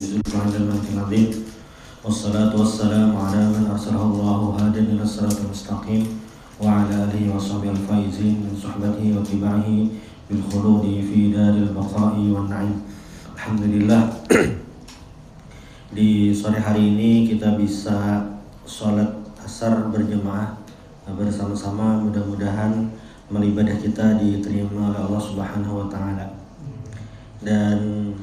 العظيم والصلاة والسلام على من أرسله الله هاديا إلى الصراط المستقيم وعلى آله وصحبه الفائزين من صحبته واتباعه بالخلود في دار البقاء والنعيم. Alhamdulillah, di sore hari ini kita bisa sholat asar berjemaah bersama-sama. Mudah-mudahan amal ibadah kita diterima oleh Allah Subhanahu wa taala. Dan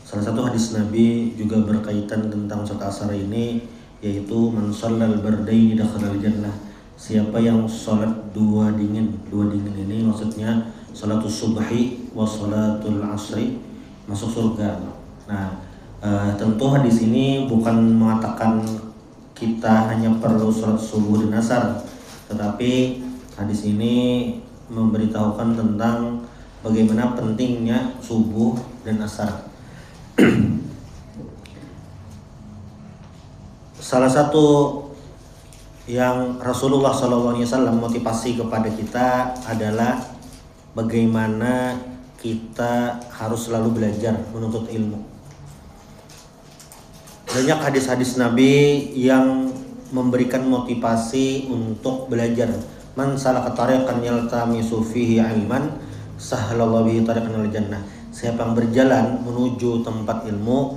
salah satu hadis Nabi juga berkaitan tentang sholat asar ini, yaitu man shallal bardaini dakhalal jannah. Siapa yang sholat dua dingin ini maksudnya sholatul subhi wa sholatul asri, masuk surga. Nah, tentu hadis ini bukan mengatakan kita hanya perlu sholat subuh dan asar, tetapi hadis ini memberitahukan tentang bagaimana pentingnya subuh dan asar. Salah satu yang Rasulullah SAW motivasi kepada kita adalah bagaimana kita harus selalu belajar menuntut ilmu. Banyak hadis-hadis Nabi yang memberikan motivasi untuk belajar. Man salaka tariqan yaltamisu fihi ilman sahhalallahu bihi tariqan ilal jannah. Siapa yang berjalan menuju tempat ilmu,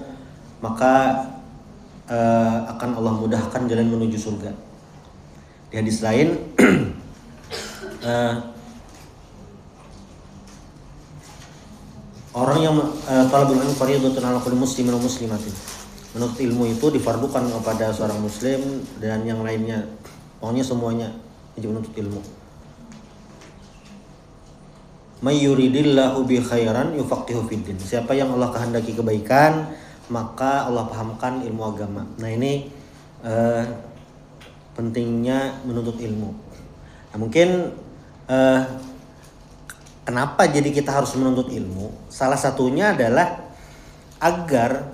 maka akan Allah mudahkan jalan menuju surga. Di hadis lain, orang yang talabul ilmi fardhatun 'ala kulli muslimin wa muslimatin. Menuntut ilmu itu difardukan kepada seorang muslim dan yang lainnya. Pokoknya semuanya wajib menuntut ilmu. May yuridillahu bi khairan yufaqihu fiddin. Siapa yang Allah kehendaki kebaikan, maka Allah pahamkan ilmu agama. Nah, ini pentingnya menuntut ilmu. Nah, mungkin kenapa jadi kita harus menuntut ilmu? Salah satunya adalah agar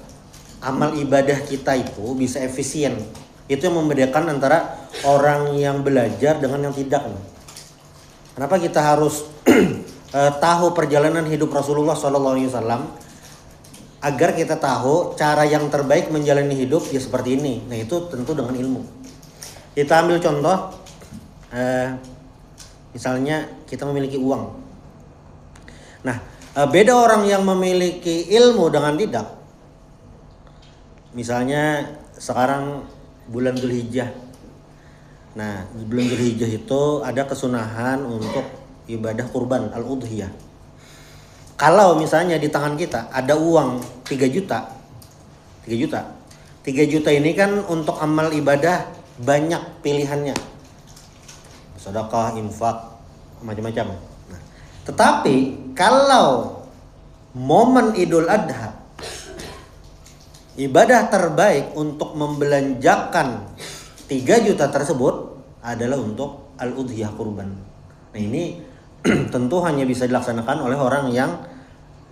amal ibadah kita itu bisa efisien. Itu yang membedakan antara orang yang belajar dengan yang tidak. Kenapa kita harus tahu perjalanan hidup Rasulullah SAW agar kita tahu cara yang terbaik menjalani hidup ya seperti ini. Nah, itu tentu dengan ilmu. Kita ambil contoh, misalnya kita memiliki uang. Nah, beda orang yang memiliki ilmu dengan tidak. Misalnya sekarang bulan Dzulhijjah. Nah, di bulan Dzulhijjah itu ada kesunahan untuk ibadah kurban al-udhiyah. Kalau misalnya di tangan kita ada uang 3 juta. 3 juta ini kan untuk amal ibadah banyak pilihannya. Sedekah, infak, macam-macam. Nah, tetapi kalau momen Idul Adha, ibadah terbaik untuk membelanjakan 3 juta tersebut adalah untuk al-udhiyah kurban. Nah, ini tentu hanya bisa dilaksanakan oleh orang yang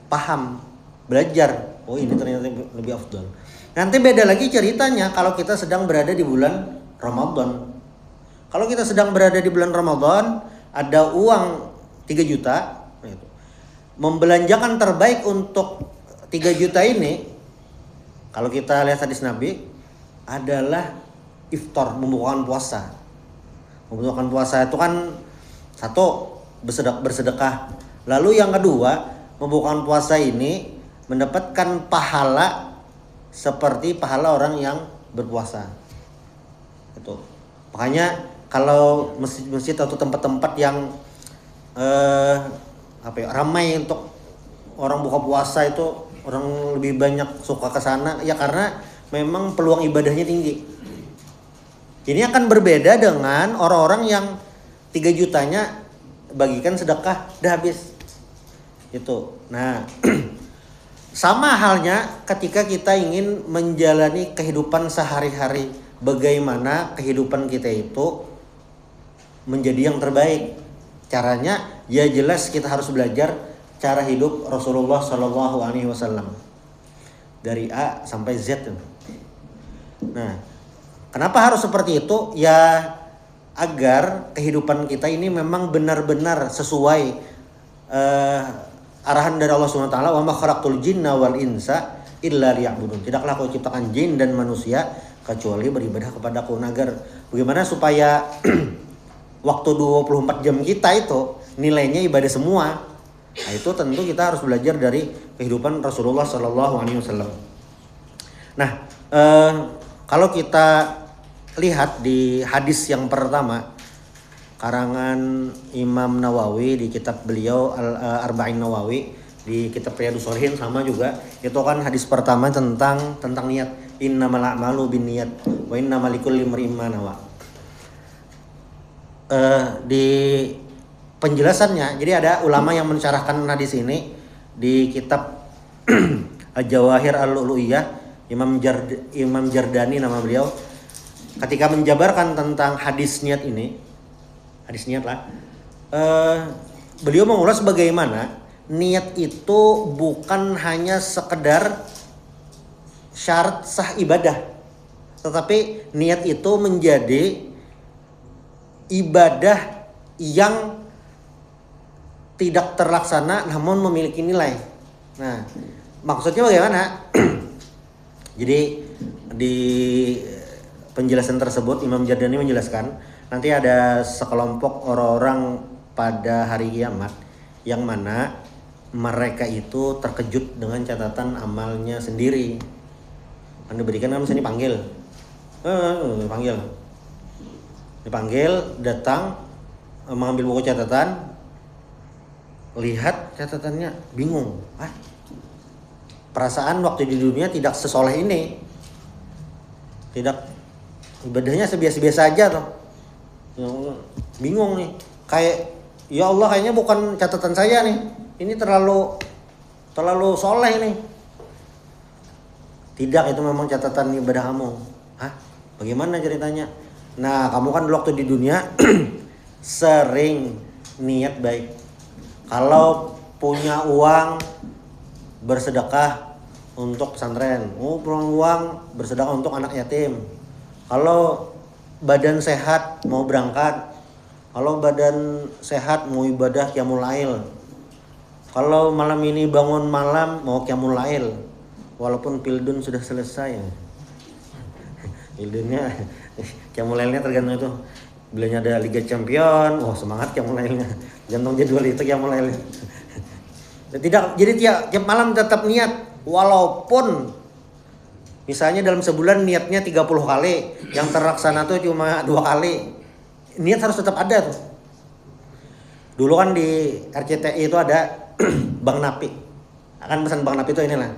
paham, belajar. Oh, ini ternyata lebih afdal. Nanti beda lagi ceritanya kalau kita sedang berada di bulan Ramadan. Kalau kita sedang berada di bulan Ramadan, ada uang 3 juta, membelanjakan terbaik untuk 3 juta ini, kalau kita lihat hadis Nabi, adalah iftar, membukakan puasa. Membukakan puasa itu kan satu, bersedekah. Lalu yang kedua, membukakan puasa ini mendapatkan pahala seperti pahala orang yang berpuasa. Itu. Makanya kalau masjid-masjid atau tempat-tempat yang ramai untuk orang buka puasa itu, orang lebih banyak suka ke sana ya karena memang peluang ibadahnya tinggi. Ini akan berbeda dengan orang-orang yang 3 jutanya bagikan sedekah udah habis. Itu. Nah, sama halnya ketika kita ingin menjalani kehidupan sehari-hari, bagaimana kehidupan kita itu menjadi yang terbaik. Caranya ya jelas kita harus belajar cara hidup Rasulullah SAW dari A sampai Z. Nah, kenapa harus seperti itu? Ya agar kehidupan kita ini memang benar-benar sesuai arahan dari Allah SWT. Wa ma khalaqtul jinna wal insa illa liya'budun. Tidaklah aku ciptakan jin dan manusia kecuali beribadah kepadaku. Agar bagaimana supaya waktu 24 jam kita itu nilainya ibadah semua. Nah, itu tentu kita harus belajar dari kehidupan Rasulullah SAW. Nah, kalau kita lihat di hadis yang pertama karangan Imam Nawawi di kitab beliau Al-Arba'in Nawawi, di kitab Riyadhus Shalihin sama juga, itu kan hadis pertama tentang niat. Innamal a'malu binniyat wa innamal likulli imri'in ma nawa. Di penjelasannya, jadi ada ulama yang mensyarahkan hadis ini di kitab Al-Jawahir Al-Lu'lu'iyah, Imam Jardani nama beliau, ketika menjabarkan tentang hadis niat ini, hadis niat lah, beliau mengulas bagaimana niat itu bukan hanya sekedar syarat sah ibadah, tetapi niat itu menjadi ibadah yang tidak terlaksana namun memiliki nilai. Nah, maksudnya bagaimana? Jadi di penjelasan tersebut Imam Jardani menjelaskan, nanti ada sekelompok orang-orang pada hari kiamat yang mana mereka itu terkejut dengan catatan amalnya sendiri. Anda berikan kan misalnya dipanggil, datang mengambil buku catatan, lihat catatannya, bingung. Perasaan waktu di dunia tidak sesoleh ini, tidak, ibadahnya sebiasa-biasa aja tuh. Bingung nih, kayak ya Allah kayaknya bukan catatan saya nih, ini terlalu soleh nih. Tidak, itu memang catatan ibadah kamu. Bagaimana ceritanya? Nah, kamu kan dulu waktu di dunia sering niat baik. Kalau punya uang bersedekah untuk pesantren, punya uang bersedekah untuk anak yatim. Kalau badan sehat mau berangkat, kalau badan sehat mau ibadah qiyamul lail. Kalau malam ini bangun malam mau qiyamul lail, walaupun pildun sudah selesai. Pildunnya qiyamul lailnya tergantung itu. Bilanya ada Liga Champion, semangat qiyamul lailnya. Gantung jadwal itu qiyamul lailnya. Tidak, jadi tiap malam tetap niat, walaupun misalnya dalam sebulan niatnya 30 kali, yang terlaksana tuh cuma 2 kali. Niat harus tetap ada tuh. Dulu kan di RCTI itu ada Bang Napi. Akan pesan Bang Napi itu inilah.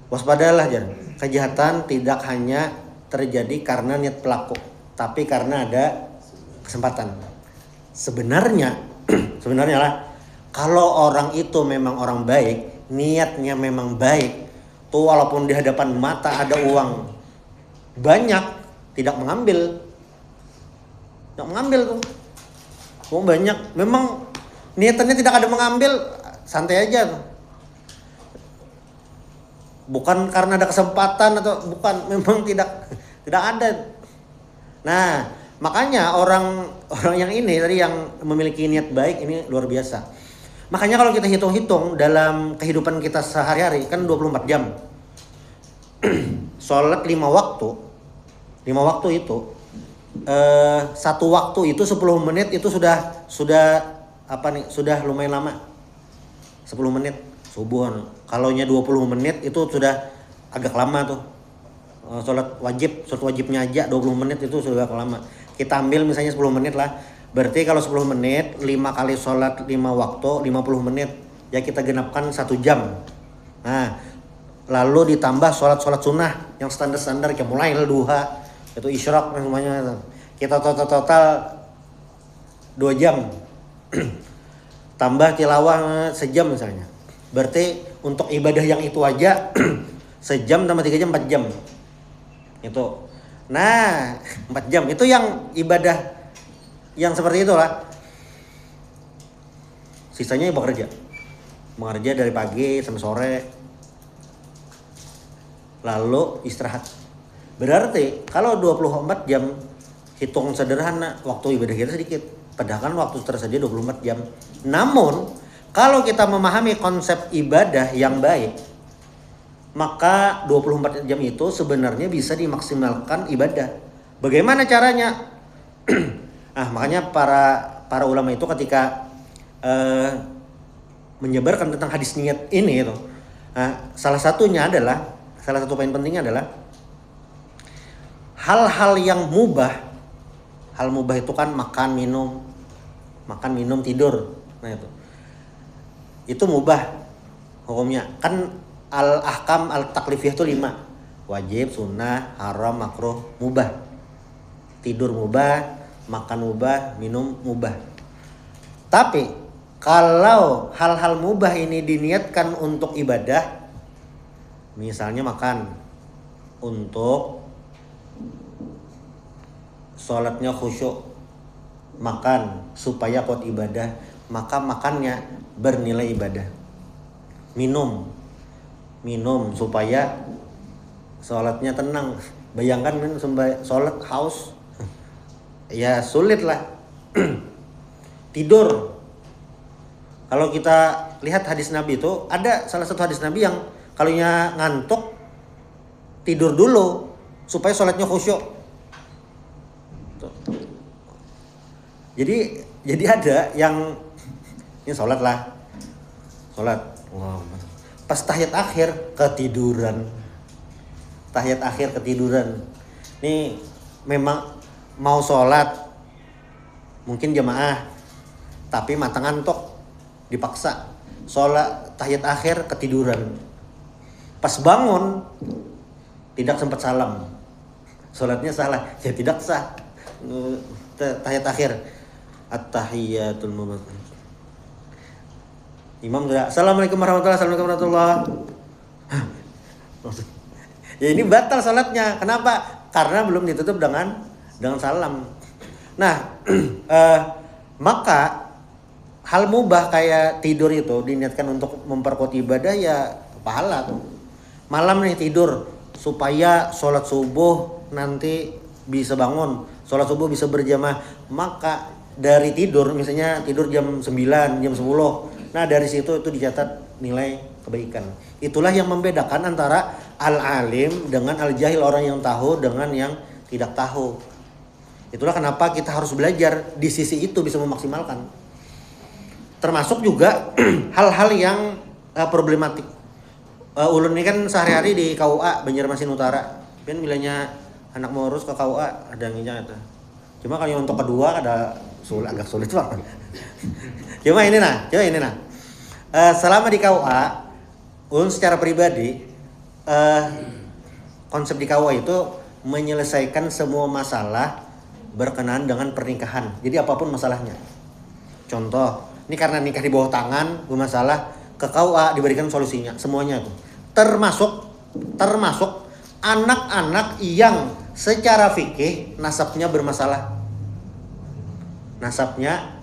Waspadalah jangan. Kejahatan tidak hanya terjadi karena niat pelaku, tapi karena ada kesempatan. Sebenarnya lah, kalau orang itu memang orang baik, niatnya memang baik, tuh walaupun di hadapan mata ada uang banyak, tidak mengambil tuh. Uang banyak, memang niatannya tidak ada mengambil, santai aja tuh. Bukan karena ada kesempatan atau bukan, memang tidak ada. Nah, makanya orang yang ini tadi yang memiliki niat baik ini luar biasa. Makanya kalau kita hitung-hitung dalam kehidupan kita sehari-hari kan 24 jam. Sholat 5 waktu. 5 waktu itu satu waktu itu 10 menit itu sudah lumayan lama. 10 menit subuh. Kalaunya 20 menit itu sudah agak lama tuh. Sholat wajibnya aja 20 menit itu sudah agak lama. Kita ambil misalnya 10 menit lah. Berarti kalau 10 menit 5 kali sholat 5 waktu 50 menit. Ya kita genapkan 1 jam. Nah, lalu ditambah sholat sunnah yang standar kayak mulai duha, itu isyraq namanya. Kita total 2 jam. Tambah tilawah sejam misalnya. Berarti untuk ibadah yang itu aja sejam tambah 3 jam 4 jam. Itu. Nah, 4 jam itu yang ibadah yang seperti itulah. Sisanya bekerja dari pagi sampai sore, lalu istirahat. Berarti kalau 24 jam hitung sederhana, waktu ibadah kita sedikit, padahal waktu tersedia 24 jam. Namun kalau kita memahami konsep ibadah yang baik, maka 24 jam itu sebenarnya bisa dimaksimalkan ibadah. Bagaimana caranya? Makanya para ulama itu ketika menyebarkan tentang hadis niat ini itu, salah satu poin pentingnya adalah hal-hal yang mubah. Hal mubah itu kan makan, minum, tidur. Nah itu mubah hukumnya. Kan al-ahkam al-taklifiyah itu 5. Wajib, sunnah, haram, makruh, mubah. Tidur mubah, makan mubah, minum mubah. Tapi kalau hal-hal mubah ini diniatkan untuk ibadah, misalnya makan untuk sholatnya khusyuk, makan supaya kuat ibadah, maka makannya bernilai ibadah. Minum supaya sholatnya tenang. Bayangkan sholat haus, ya sulit lah. Tidur, kalau kita lihat hadis Nabi itu, ada salah satu hadis Nabi yang kalau ngantuk tidur dulu supaya sholatnya khusyuk. Jadi ada yang ini sholat. Wow. Pas tahiyat akhir ketiduran. Ini memang mau sholat, mungkin jamaah, tapi mata ngantuk, dipaksa sholat tahiyat akhir ketiduran. Pas bangun tidak sempat salam, sholatnya salah, ya tidak sah. Tahiyat akhir at-tahiyatul mubarak. Imam enggak, assalamualaikum warahmatullahi. Ya ini batal salatnya. Kenapa? Karena belum ditutup dengan salam. Nah, maka hal mubah kayak tidur itu diniatkan untuk memperkuat ibadah, ya pahala tuh. Malam nih tidur supaya sholat subuh nanti bisa bangun, sholat subuh bisa berjamaah, maka dari tidur, misalnya tidur jam 9, jam 10, nah dari situ itu dicatat nilai kebaikan. Itulah yang membedakan antara al-alim dengan al-jahil, orang yang tahu dengan yang tidak tahu. Itulah kenapa kita harus belajar di sisi itu bisa memaksimalkan. Termasuk juga hal-hal yang problematik. Ulun ini kan sehari-hari di KUA Banjarmasin Utara, kan bilangnya anak mau urus ke KUA ada yang itu. Cuma kalau untuk kedua agak sulit banget. Cuma ini nah. Selama di KUA, ulun secara pribadi konsep di KUA itu menyelesaikan semua masalah berkenaan dengan pernikahan. Jadi apapun masalahnya. Contoh, ini karena nikah di bawah tangan bermasalah, ke KUA diberikan solusinya semuanya tuh. Termasuk anak-anak yang secara fikih nasabnya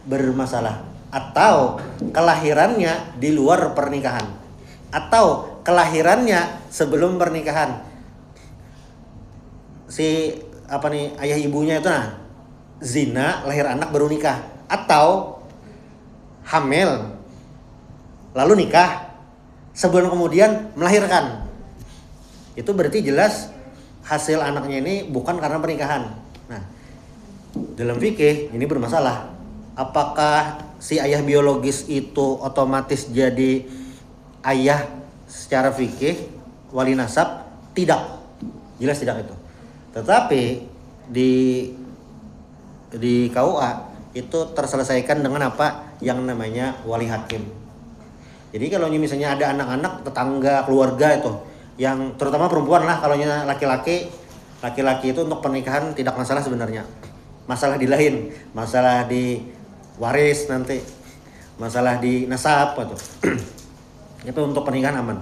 bermasalah atau kelahirannya di luar pernikahan atau kelahirannya sebelum pernikahan. Ayah ibunya itu zina, lahir anak baru nikah, atau hamil lalu nikah sebulan kemudian melahirkan. Itu berarti jelas hasil anaknya ini bukan karena pernikahan. Nah, dalam fikih ini bermasalah. Apakah si ayah biologis itu otomatis jadi ayah secara fikih, wali nasab? Tidak. Jelas tidak itu. Tetapi di KUA itu terselesaikan dengan apa yang namanya wali hakim. Jadi kalau misalnya ada anak-anak, tetangga, keluarga itu yang terutama perempuan lah, kalau laki-laki itu untuk pernikahan tidak masalah sebenarnya. Masalah di lain, masalah di waris nanti, masalah di nasab atau itu untuk pernikahan aman.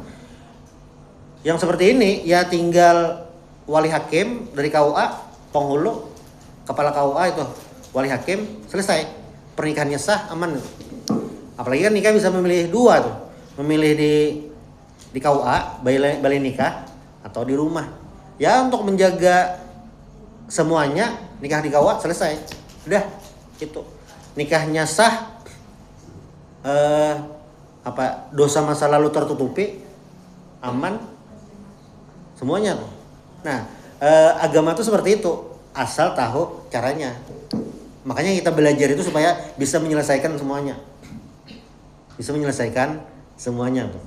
Yang seperti ini ya tinggal wali hakim dari KUA, penghulu, kepala KUA itu wali hakim, selesai, pernikahannya sah, aman. Apalagi kan nikah bisa memilih dua tuh, memilih di KUA balai nikah atau di rumah. Ya untuk menjaga semuanya, nikah di KUA selesai, udah itu nikahnya sah, dosa masa lalu tertutupi, aman, semuanya. Nah, agama itu seperti itu, asal tahu caranya. Makanya kita belajar itu supaya bisa menyelesaikan semuanya. Bisa menyelesaikan semuanya tuh.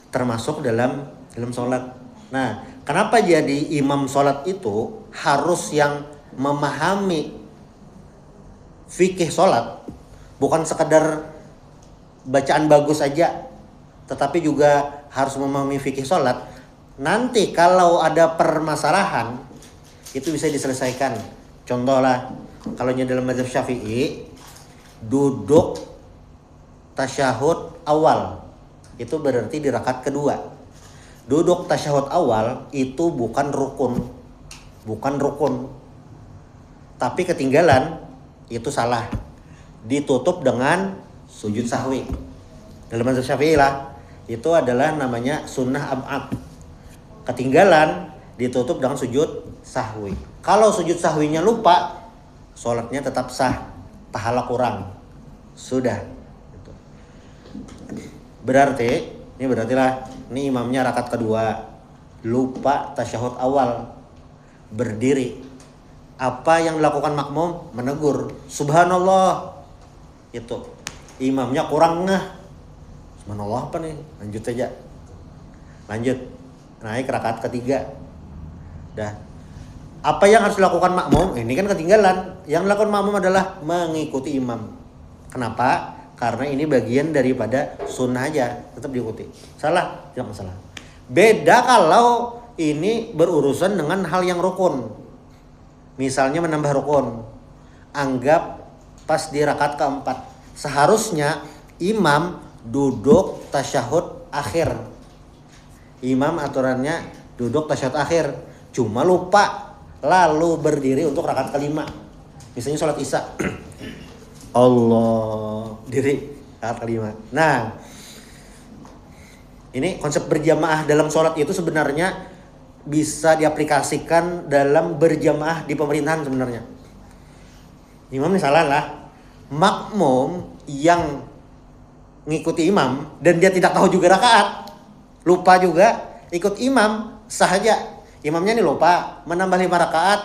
Termasuk dalam sholat. Nah, kenapa jadi imam sholat itu harus yang memahami fikih sholat, bukan sekedar bacaan bagus aja, tetapi juga harus memahami fikih sholat. Nanti kalau ada permasalahan itu bisa diselesaikan. Contoh lah, kalau dalam mazhab Syafi'i, duduk tasyahud awal itu berarti di rakaat kedua. Duduk tasyahud awal itu bukan rukun. Tapi ketinggalan itu salah. Ditutup dengan sujud sahwi. Dalam mazhab Syafi'i lah, itu adalah namanya sunnah ab'ad. Ketinggalan ditutup dengan sujud sahwi. Kalau sujud sahwinya lupa, sholatnya tetap sah, pahala kurang. Sudah. Berarti ini imamnya rakaat kedua, lupa tasyahud awal, berdiri. Apa yang dilakukan makmum? Menegur, subhanallah. Itu imamnya kurang ngeh. Subhanallah apa nih? Lanjut aja. Naik rakaat ketiga. Dah. Apa yang harus dilakukan makmum? Ini kan ketinggalan. Yang dilakukan makmum adalah mengikuti imam. Kenapa? Karena ini bagian daripada sunnah aja, tetap diikuti. Salah? Tidak masalah. Beda kalau ini berurusan dengan hal yang rukun. Misalnya menambah rukun. Anggap pas di rakaat keempat. Seharusnya imam duduk tasyahud akhir. Imam aturannya duduk tasyahud akhir. Cuma lupa. Lalu berdiri untuk rakaat kelima. Misalnya sholat isya. Allah, diri rakaat kelima. Nah, ini konsep berjamaah dalam sholat itu sebenarnya bisa diaplikasikan dalam berjamaah di pemerintahan sebenarnya. Imam misalnya lah, makmum yang ngikuti imam dan dia tidak tahu juga rakaat, lupa juga, ikut imam sah aja. Imamnya ini lupa, menambah 5 rakaat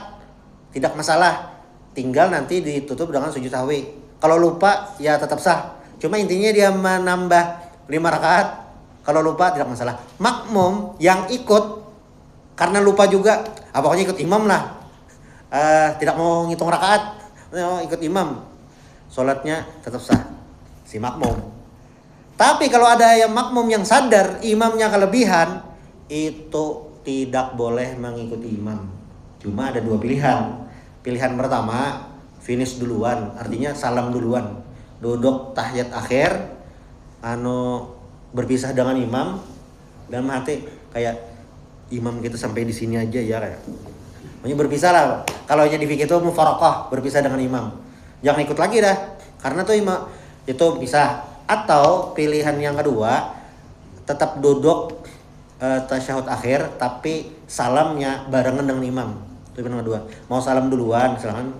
tidak masalah, tinggal nanti ditutup dengan sujud sahwi. Kalau lupa ya tetap sah. Cuma intinya dia menambah 5 rakaat. Kalau lupa tidak masalah. Makmum yang ikut karena lupa juga, pokoknya ikut imam lah. Tidak mau ngitung rakaat, ikut imam. Sholatnya tetap sah. Si makmum. Tapi kalau ada yang makmum yang sadar imamnya kelebihan, itu tidak boleh mengikuti imam. Cuma ada 2 pilihan. Pilihan pertama, finish duluan, artinya salam duluan, duduk tahiyat akhir, berpisah dengan imam, dalam hati kayak imam kita sampai di sini aja ya, kayak pokoknya berpisah lah. Kalau di fikih itu mufaraqah, berpisah dengan imam, jangan ikut lagi dah, karena tuh imam itu pisah. Atau pilihan yang kedua, tetap duduk tasyahud akhir, tapi salamnya barengan dengan imam. Itu pilihan kedua. Mau salam duluan silakan.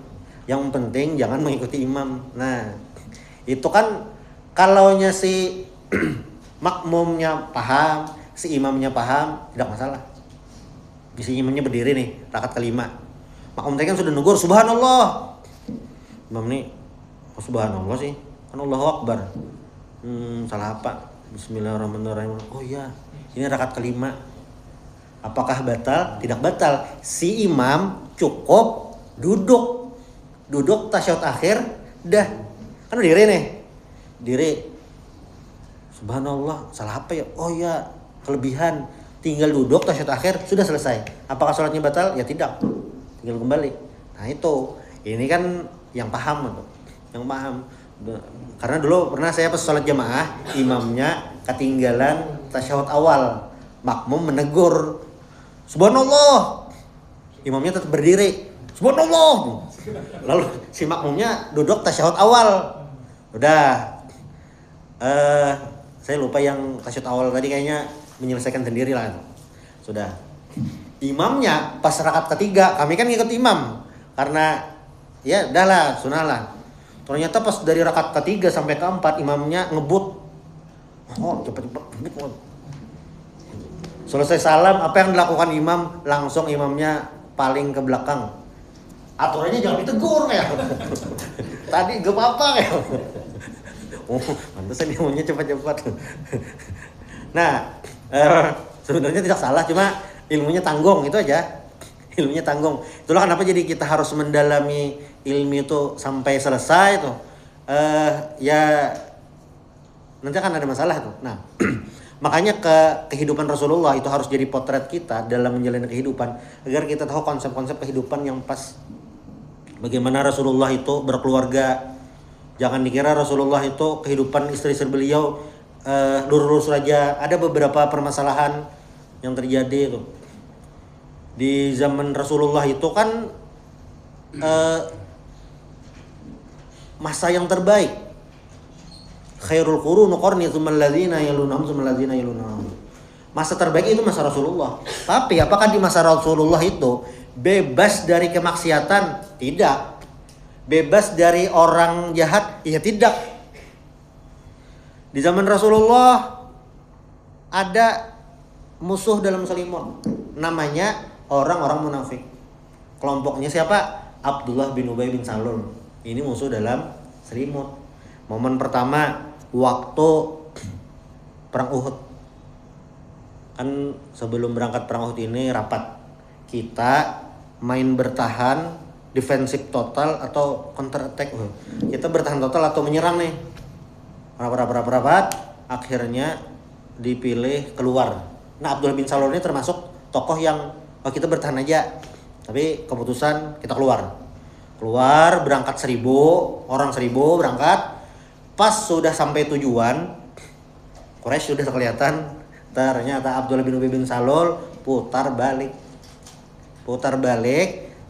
Yang penting jangan mengikuti imam. Nah, itu kan kalaunya si makmumnya paham, si imamnya paham, tidak masalah. Si imamnya berdiri nih, rakaat kelima. Makmum tadi kan sudah negur, subhanallah. Imam nih, subhanallah sih? Kan Allahu Akbar. Salah apa? Bismillahirrahmanirrahim. Oh iya, ini rakaat kelima. Apakah batal? Tidak batal. Si imam cukup duduk tasyahud akhir, dah. Kan diri nih. Diri. Subhanallah, salah apa ya? Oh ya, kelebihan. Tinggal duduk tasyahud akhir, sudah selesai. Apakah sholatnya batal? Ya tidak. Tinggal kembali. Nah itu. Ini kan yang paham. Yang paham. Karena dulu pernah saya pas sholat jamaah, imamnya ketinggalan tasyahud awal. Makmum menegur, subhanallah. Imamnya tetap berdiri, subhanallah. Lalu si makmumnya duduk tasyahud awal. Udah. Saya lupa yang tasyahud awal tadi, kayaknya menyelesaikan sendiri lah. Sudah. Imamnya pas rakaat ketiga, kami kan ngikut imam. Karena ya udahlah, sunah lah. Ternyata pas dari rakaat ketiga sampai keempat imamnya ngebut. Oh, cepet-cepet ngebut. Selesai salam, apa yang dilakukan imam? Langsung imamnya paling ke belakang. Aturannya jangan ditegur ya. Tadi gak apa-apa ya. Oh, pantesan dia maunya cepat-cepat. Nah, sebenarnya tidak salah, cuma ilmunya tanggung, itu aja. Ilmunya tanggung. Itulah kenapa jadi kita harus mendalami ilmu itu sampai selesai tuh. Ya nanti akan ada masalah tuh. Nah, makanya kehidupan Rasulullah itu harus jadi potret kita dalam menjalani kehidupan agar kita tahu konsep-konsep kehidupan yang pas. Bagaimana Rasulullah itu berkeluarga. Jangan dikira Rasulullah itu kehidupan istri-istri beliau lurus-lurus saja. Ada beberapa permasalahan yang terjadi itu. Di zaman Rasulullah itu kan masa yang terbaik. Khairul quruni qarni tsummal ladzina yalunhum tsummal ladzina yalunhum. Masa terbaik itu masa Rasulullah. Tapi apakah di masa Rasulullah itu bebas dari kemaksiatan? Tidak. Bebas dari orang jahat? Ya tidak. Di zaman Rasulullah ada musuh dalam selimut. Namanya orang-orang munafik. Kelompoknya siapa? Abdullah bin Ubay bin Salul. Ini musuh dalam selimut. Momen pertama waktu perang Uhud. Kan sebelum berangkat perang Uhud ini rapat. Kita main bertahan, defensif total atau counter attack. Kita bertahan total atau menyerang nih. Rapat. Akhirnya dipilih keluar. Nah, Abdullah bin Salul ini termasuk tokoh yang kita bertahan aja. Tapi keputusan kita keluar. Keluar berangkat 1.000 orang, 1.000 berangkat. Pas sudah sampai tujuan, Quraisy sudah kelihatan. Ternyata Abdullah bin Ubay bin Salul putar balik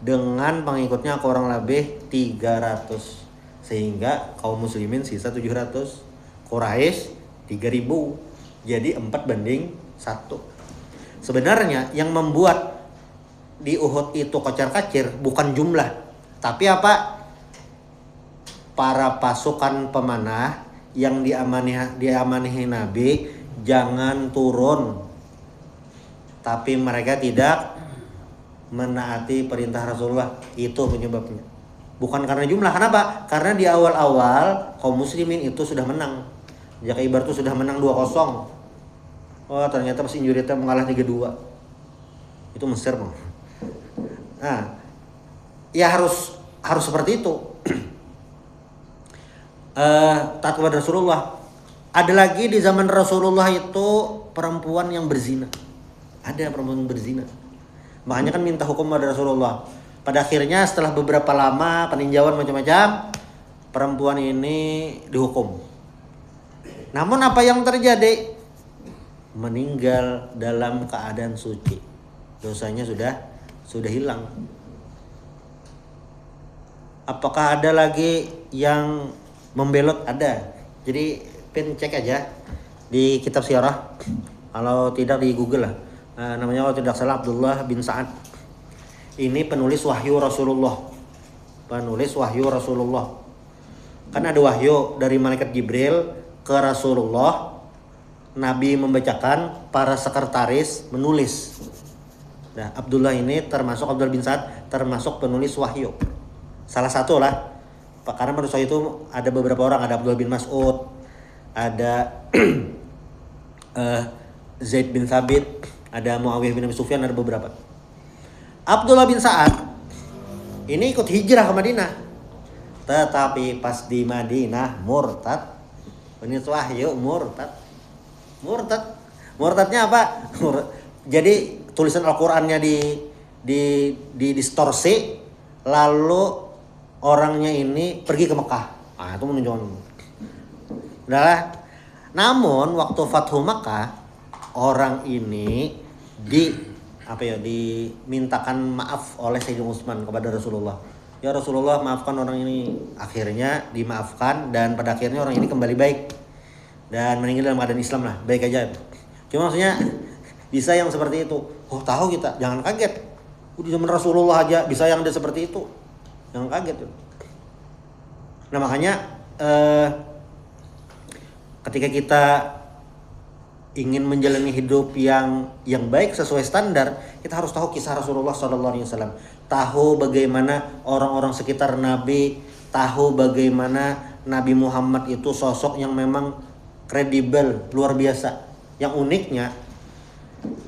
dengan pengikutnya kurang lebih 300. Sehingga kaum muslimin sisa 700. Quraisy 3.000. Jadi 4-1. Sebenarnya yang membuat di Uhud itu kocar-kacir bukan jumlah, tapi apa? Para pasukan pemanah yang diamanihi Nabi jangan turun. Tapi mereka tidak menaati perintah Rasulullah. Itu penyebabnya. Bukan karena jumlah. Kenapa? Karena di awal-awal kaum muslimin itu sudah menang. Jaka Ibar itu sudah menang 2-0. Oh, ternyata pas Injuritnya mengalah 3-2. Itu Mesir, Bang. Nah, ya harus seperti itu. Taat kepada Rasulullah. Ada lagi di zaman Rasulullah itu perempuan yang berzina. Ada perempuan yang berzina. Makanya kan minta hukum pada Rasulullah. Pada akhirnya setelah beberapa lama peninjauan macam-macam, perempuan ini dihukum. Namun apa yang terjadi? Meninggal dalam keadaan suci. Dosanya sudah hilang. Apakah ada lagi yang membelot? Ada. Jadi cek aja di kitab Sirah. Kalau tidak di Google lah. Namanya kalau tidak salah Abdullah bin Sa'ad. Ini penulis wahyu Rasulullah. Kan ada wahyu dari malaikat Jibril ke Rasulullah. Nabi membacakan, para sekretaris menulis. Nah, Abdullah bin Sa'ad termasuk penulis wahyu. Salah satu lah. Karena menurut saya itu ada beberapa orang, ada Abdullah bin Mas'ud, ada Zaid bin Thabit, ada Muawiyah bin Abi Sufyan, ada beberapa. Abdullah bin Sa'ad ini ikut hijrah ke Madinah. Tetapi pas di Madinah murtad. Ini wahyu murtad. Murtadnya apa? Jadi tulisan Al-Qur'annya di distorsi, lalu orangnya ini pergi ke Mekah. Nah, itu menunjukkan. Udahlah. Namun waktu Fathu Makkah, orang ini dimintakan maaf oleh Sayyidina Utsman kepada Rasulullah. Ya Rasulullah, maafkan orang ini. Akhirnya dimaafkan dan pada akhirnya orang ini kembali baik dan meninggal dalam keadaan Islam lah, baik aja. Cuma maksudnya bisa yang seperti itu. Oh, tahu kita, jangan kaget. Di zaman Rasulullah aja bisa yang ada seperti itu. Jangan kaget. Nah, makanya ketika kita ingin menjalani hidup yang baik sesuai standar, kita harus tahu kisah Rasulullah SAW, tahu bagaimana orang-orang sekitar Nabi, tahu bagaimana Nabi Muhammad itu sosok yang memang kredibel, luar biasa. Yang uniknya,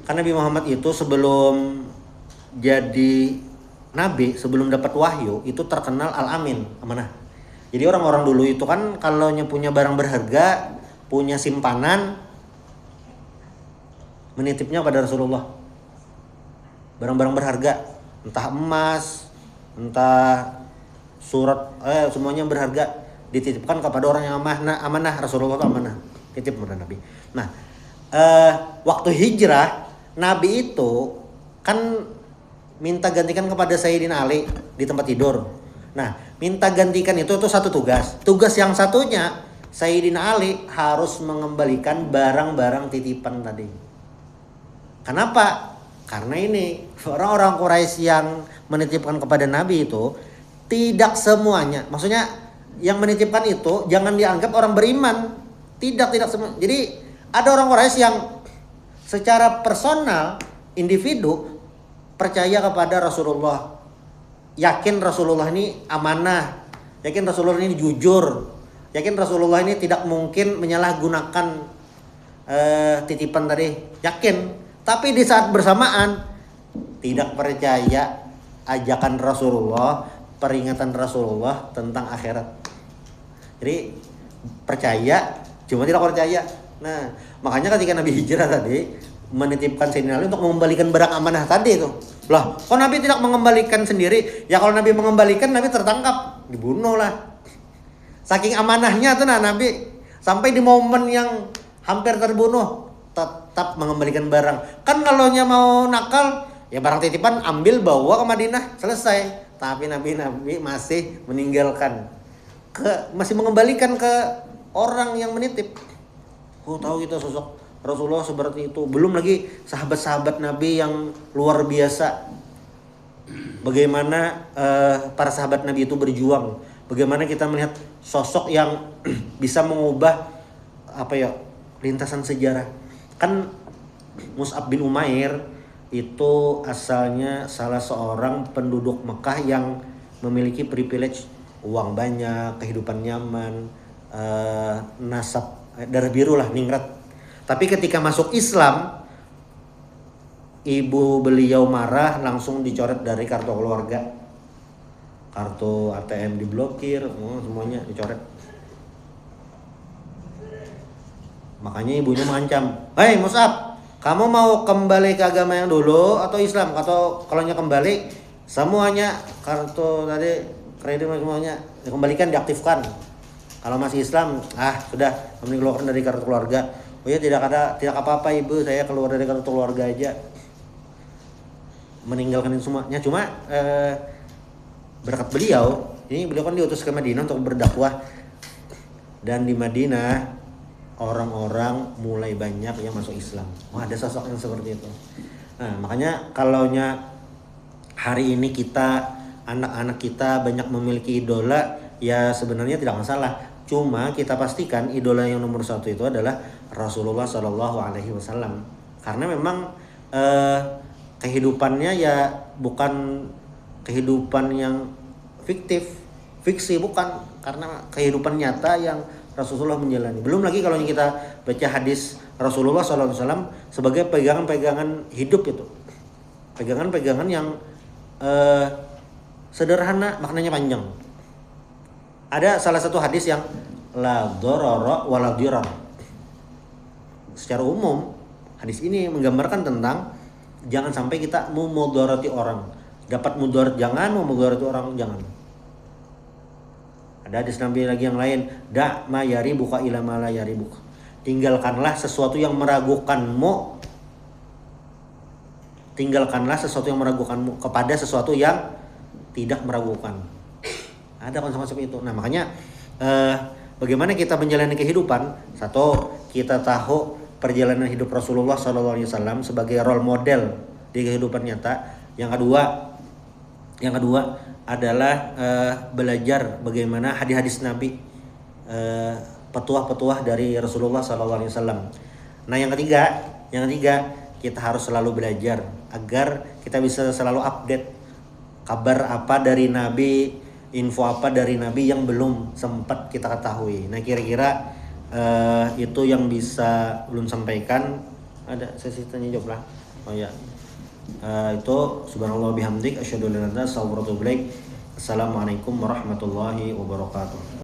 karena Nabi Muhammad itu sebelum jadi Nabi, sebelum dapat wahyu, itu terkenal Al-Amin, amanah. Jadi orang-orang dulu itu kan kalau punya barang berharga, punya simpanan, menitipnya pada Rasulullah. Barang-barang berharga, entah emas, entah surat, semuanya berharga, dititipkan kepada orang yang amanah. Rasulullah itu amanah, titip kepada Nabi. Nah, waktu hijrah Nabi itu kan minta gantikan kepada Sayyidina Ali di tempat tidur. Nah, minta gantikan itu satu tugas. Tugas yang satunya, Sayyidina Ali harus mengembalikan barang-barang titipan tadi. Kenapa? Karena ini orang-orang Quraisy yang menitipkan kepada Nabi itu tidak semuanya. Maksudnya yang menitipkan itu jangan dianggap orang beriman. Tidak semua. Jadi ada orang Quraisy yang secara personal, individu, percaya kepada Rasulullah. Yakin Rasulullah ini amanah. Yakin Rasulullah ini jujur. Yakin Rasulullah ini tidak mungkin menyalahgunakan titipan tadi. Yakin. Tapi di saat bersamaan tidak percaya ajakan Rasulullah, peringatan Rasulullah tentang akhirat. Jadi percaya, cuma tidak percaya. Nah, makanya ketika Nabi hijrah tadi menitipkan Sayyidina Ali untuk mengembalikan barang amanah tadi itu. Lah, kok Nabi tidak mengembalikan sendiri? Ya kalau Nabi mengembalikan, Nabi tertangkap, dibunuh lah. Saking amanahnya tuh Nabi, sampai di momen yang hampir terbunuh tetap mengembalikan barang. Kan kalau mau nakal, ya barang titipan ambil bawa ke Madinah, selesai. Tapi Nabi masih meninggalkan, masih mengembalikan ke orang yang menitip. Tahu kita sosok Rasulullah seperti itu. Belum lagi sahabat-sahabat Nabi yang luar biasa. Bagaimana para sahabat Nabi itu berjuang. Bagaimana kita melihat sosok yang bisa mengubah lintasan sejarah. Kan Mus'ab bin Umair itu asalnya salah seorang penduduk Mekah yang memiliki privilege, uang banyak, kehidupan nyaman, nasab darah biru lah, ningrat. Tapi ketika masuk Islam, ibu beliau marah, langsung dicoret dari kartu keluarga. Kartu ATM diblokir, semuanya dicoret. Makanya ibunya mengancam, "Hei Mus'ab, kamu mau kembali ke agama yang dulu atau Islam? Atau kalau kembali, semuanya kartu tadi, kredit semuanya dikembalikan, diaktifkan. Kalau masih Islam, sudah, kamu dikeluarkan dari kartu keluarga." "Oh ya, tidak apa-apa ibu, saya keluar dari kartu keluarga aja." Meninggalkan itu semuanya. Cuma berkat beliau kan diutus ke Madinah untuk berdakwah. Dan di Madinah orang-orang mulai banyak yang masuk Islam. Ada sosok yang seperti itu. Nah, makanya kalau hari ini anak-anak kita banyak memiliki idola, ya sebenarnya tidak masalah. Cuma kita pastikan idola yang nomor satu itu adalah Rasulullah SAW. Karena memang kehidupannya ya bukan kehidupan yang fiksi, bukan. Karena kehidupan nyata yang Rasulullah menjalani. Belum lagi kalau kita baca hadis Rasulullah SAW sebagai pegangan-pegangan hidup itu. Pegangan-pegangan yang sederhana, maknanya panjang. Ada salah satu hadis yang la dharara wa la dirar. Secara umum, hadis ini menggambarkan tentang jangan sampai kita memudarati orang. Dapat mudarat jangan, memudarati orang jangan. Ada hadis Nabi lagi yang lain, da' ma yaribuka ila ma la yaribuka. Tinggalkanlah sesuatu yang meragukanmu. Tinggalkanlah sesuatu yang meragukanmu kepada sesuatu yang tidak meragukan. Ada konsep-konsep itu. Nah, makanya bagaimana kita menjalani kehidupan? Satu, kita tahu perjalanan hidup Rasulullah SAW sebagai role model di kehidupan nyata. Yang kedua adalah belajar bagaimana hadis-hadis Nabi, petuah-petuah dari Rasulullah SAW. Nah, yang ketiga kita harus selalu belajar agar kita bisa selalu update kabar apa dari Nabi, info apa dari Nabi yang belum sempat kita ketahui. Nah, kira-kira itu yang bisa belum sampaikan. Ada sesi tanya jawab lah. Oh ya. Itu subhanallah bihamdik asyhadu an la ilaha illa anta astaghfiruka wa atubu ilaik. Assalamualaikum warahmatullahi wabarakatuh.